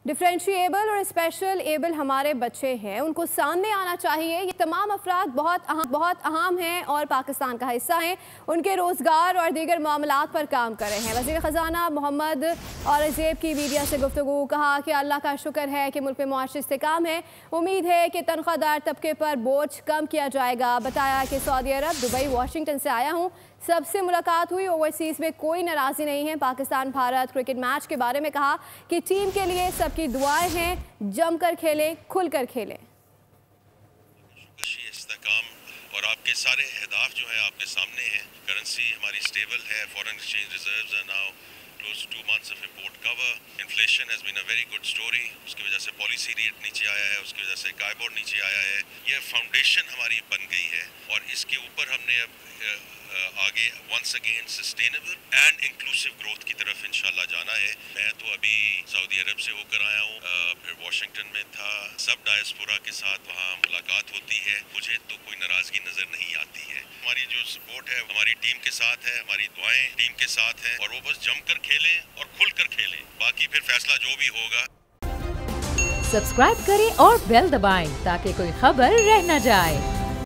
Differentiable और special able हमारे बच्चे हैं, उनको सामने आना चाहिए। ये तमाम अफराद बहुत अहम हैं और पाकिस्तान का हिस्सा हैं। उनके रोज़गार और दीगर मामलात पर काम कर रहे हैं। वज़ीर ख़जाना मोहम्मद औरंगज़ेब की मीडिया से गुफ्तगू, कहा कि अल्लाह का शुक्र है कि मुल्क में मुआशी इस्तेकाम है। उम्मीद है कि तनख्वाहदार तबके पर बोझ कम किया जाएगा। बताया कि सऊदी अरब, दुबई, वाशिंगटन से आया हूँ, सबसे मुलाकात हुई। ओवरसीज़ में कोई नाराज़ी नहीं है। पाकिस्तान भारत क्रिकेट मैच के बारे में कहा कि टीम के लिए सबकी दुआएं हैं, जमकर खेलें, खुलकर खेलें। और आपके सारे अहदाफ जो है आपके सामने हैं। करेंसी हमारी स्टेबल है, foreign exchange reserves are now close to 2 months of import cover. Inflation has been a very good story. उसकी वजह से पॉलिसी रेट नीचे आया है, उसकी वजह से काइबोर्ड नीचे आया है। ये फाउंडेशन हमारी बन गई है और इसके ऊपर हमने अब आगे once again sustainable and inclusive growth की तरफ इंशाल्लाह जाना है। मैं तो अभी सऊदी अरब से होकर आया हूँ, फिर वाशिंगटन में था। सब डायस्पोरा के साथ वहाँ मुलाकात होती है। मुझे तो कोई नाराज़गी नज़र नहीं आती है। हमारी जो सपोर्ट है हमारी टीम के साथ है, हमारी दुआएं टीम के साथ है और वो बस जमकर खेलें और खुलकर खेलें। बाकी फिर फैसला जो भी होगा। सब्सक्राइब करें और बेल दबाएं ताकि कोई खबर रह न जाए।